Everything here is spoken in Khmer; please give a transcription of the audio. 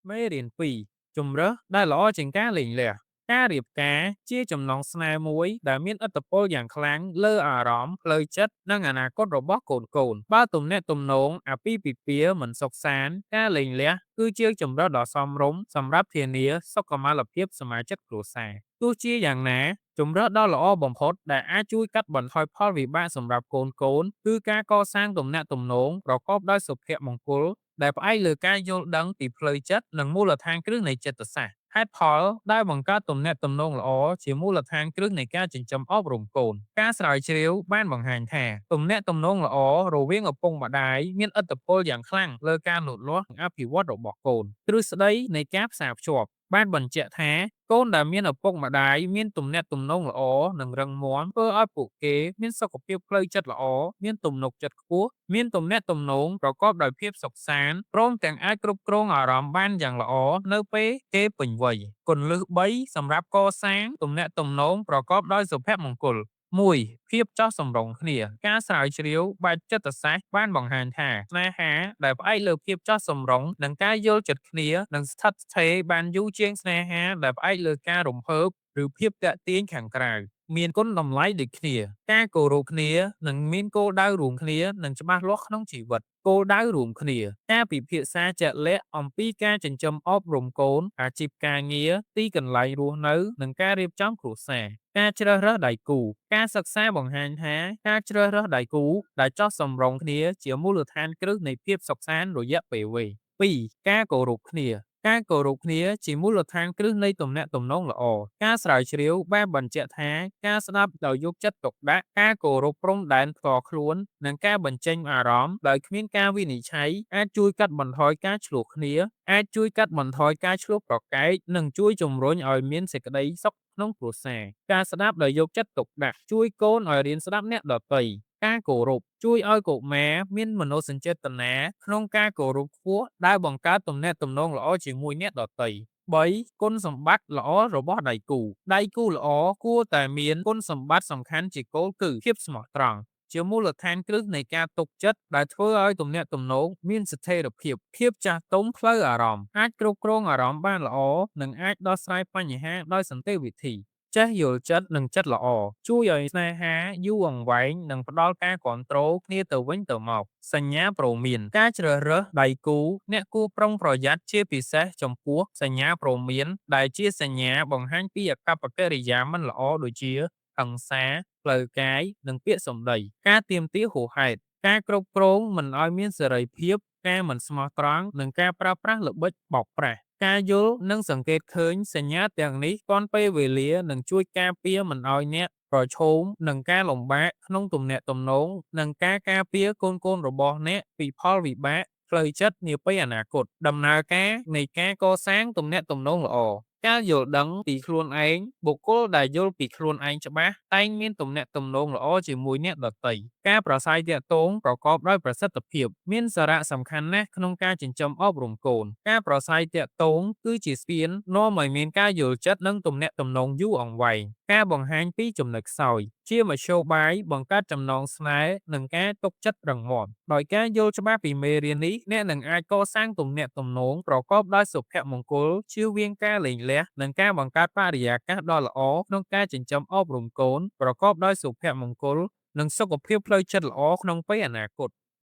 មេរៀន2ជម្រើសដែលល្អជាងការលេងលះការរៀបការជាចំណងស្នេហ៍មួយដែលមានឥទ្ធិពលយ៉ាងខ្លាំងលើអារម្មណ៍ផ្លូវចិត្តនិងអនាគតរបស់កូនៗបើទំនាក់ទំនងអាពាហ៍ពិពាហ៍មិនសុខសាន្តការលេងលះគឺជាជម្រើសដ៏សមរម្យសម្រាប់ធានាសុខុមាលភាពសមាជិកគ្រួសារទោះជាយ៉ាងណាជម្រើសដ៏ល្អបំផុតដែលអាចជួយកាត់បន្ថយផលវិបាកសម្រាប់កូនៗគឺការកសាងទំនាក់ទំនងប្រកបដោយសុភមង្គលដែលផ្អែកលើការយល់ដឹងពីផ្លូវចិត្តនិងមូលដ្ឋានគ្រឹះនៃចិត្តសាស្ត្រហេតុផលដែលបង្កើតទំនាក់ទំនងល្អជាមូលដ្ឋានគ្រឹះនៃការចិញ្ចឹមអប់រំកូនការស្រាវជ្រាវបានបង្ហាញថាទំនាក់ទំនងល្អរវាងឪពុកម្ដាយមានឥទ្ធិពលយ៉ាងខ្លាំងលើការលូតលាស់និងអភិវឌ្ឍរបស់កូនទ្រឹស្ដីនៃការផ្សារភ្ជាប់បានបញ្ជាក់ថាកូនដែលមានឪពុកម្ដាយមានទំនាក់ទំនងល្អនិងរឹងមាំធ្វើឲ្យពួកគេមានសុខភាពផ្លូវចិត្តល្អមានទំនុកចិត្តខ្ពស់មានទំនាក់ទំនងប្រកបដោយភាពសុខសាន្តព្រមទាំងអាចគ្រប់គ្រងអារម្មណ៍បានយ៉ាងល្អនៅពេលគេពេញវ័យគន្លឹះ3សម្រាប់កសាងទំនាក់ទំនងប្រកបដោយសុភមង្គល1ភាពចោះសម្រុងគ្នាការស្រាវជ្រាវបែបចិត្តសាស្ត្របានបង្ហាញថាស្នេហាដែលផ្អែកលើភាពចោះសម្រុងនិងការយល់ចិត្តគ្នានឹងស្ថិតស្ថេរបានយូរជាងស្នេហាដែលផ្អែកលើការរំភើបឬភាពទាក់ទាញខាងក្រៅមានគុណតម្លៃដូចគ្នាការគោរពគ្នានិងមានគោលដៅរួមគ្នានិងច្បាស់លាស់ក្នុងជីវិតគោលដៅរួមគ្នាការពិភាក្សាជាក់លាក់អំពីការចិញ្ចឹមអប់រំកូនអាជីពការងារទីកន្លែងរស់នៅនិងការរៀបចំគ្រួសារការជ្រើសរើសដៃគូការសិក្សាបង្ហាញថាការជ្រើសរើសដៃគូដែលចោះសម្រុងគ្នាជាមូលដ្ឋានគ្រឹះនៃភាពសុខសាន្តរយៈពេលវែង2ការគោរពគ្នាការគោរពគ្នាជាមូលដ្ឋានគ្រឹះនៃទំនាក់ទំនងល្អការស្រាវជ្រាវបានបញ្ជាក់ថាការស្ដាប់ដោយយកចិត្តទុកដាក់ការគោរពព្រំដែនផ្ទាល់ខ្លួននិងការបញ្ចេញអារម្មណ៍ដោយគ្មានការវិនិច្ឆ័យអាចជួយកាត់បន្ថយការឆ្លោះគ្នាអាចជួយកាត់បន្ថយការឆ្លោះប្រកែកនិងជួយជំរុញឲ្យមានសេចក្តីសុខក្នុងគ្រួសារការស្ដាប់ដោយយកចិត្តទុកដាក់ជួយកូនឲ្យរៀនស្ដាប់អ្នកដទៃការគោរពជួយឲ្យកុមារមានមនោសញ្ចេតនាក្នុងការគោរពខ្ពស់ដែលបង្កើតទំនាក់ទំនងល្អជាមួយអ្នកដទៃ3គុណសម្បត្តិល្អរបស់ដៃគូដៃគូល្អគួរតែមានគុណសម្បត្តិសំខាន់ជាគោលគឺភាពស្មោះត្រង់ជាមូលដ្ឋានគ្រឹះនៃការទុកចិត្តដែលធ្វើឲ្យទំនាក់ទំនងមានស្ថិរភាពចាស់ទុំផ្លូវអារម្មណ៍អាចគ្រប់គ្រងអារម្មណ៍បានល្អនិងអាចដោះស្រាយបញ្ហាដោយសន្តិវិធីចេះយល់ចិត្តនិងចិត្តល្អជួយឲ្យស្នេហាយូរអង្វែងនិងផ្ដល់ការគាំទ្រគ្នាទៅវិញទៅមកសញ្ញាព្រមានការជ្រើសរើសដៃគូអ្នកគួរប្រុងប្រយ័ត្នជាពិសេសចំពោះសញ្ញាព្រមានដែលជាសញ្ញាបង្ហាញពីអាកប្បកិរិយាមិនល្អដូចជាហិង្សាផ្លូវកាយនិងពាក្យសម្ដីការទាមទារហួសហេតុការគ្រប់គ្រងមិនឲ្យមានសេរីភាពការមិនស្មោះត្រង់និងការប្រើប្រាស់ល្បិចបោកប្រាស់ការយល់និងសង្កេតឃើញសញ្ញាទាំងនេះទាន់ពេលវេលានឹងជួយការពារមិនឲ្យអ្នកប្រឈមនឹងការលំបាកក្នុងទំនាក់ទំនងនិងការពារកូនៗរបស់អ្នកពីផលវិបាកផ្លូវចិត្តនាពេលអនាគតដំណើរការនៃការកសាងទំនាក់ទំនងល្អការយល់ដឹងពីខ្លួនឯងបុគ្គលដែលយល់ពីខ្លួនឯងច្បាស់តែងមានទំនាក់ទំនងល្អជាមួយអ្នកដទៃការប្រាស្រ័យទាក់ទងប្រកបដោយប្រសិទ្ធភាពមានសារៈសំខាន់ណាស់ក្នុងការចិញ្ចឹមអប់រំកូនការប្រាស្រ័យទាក់ទងគឺជាស្ពាននាំឲ្យមានការយល់ចិត្តនិងទំនាក់ទំនងយូរអង្វែងការបង្ហាញពីចំណុចខ្សោយជាមធ្យោបាយបង្កើតចំណងស្នេហ៍និងការទុកចិត្តរឹងមាំដោយការយល់ច្បាស់ពីមេរៀននេះអ្នកនឹងអាចកសាងទំនាក់ទំនងប្រកបដោយសុភមង្គលជៀសវាងការលែងលះនិងការបង្កើតបរិយាកាសដ៏ល្អក្នុងការចិញ្ចឹមអប់រំកូនប្រកបដោយសុភមង្គលនិងសុខភាពផ្លូវចិត្តល្អក្នុងពេលអនាគត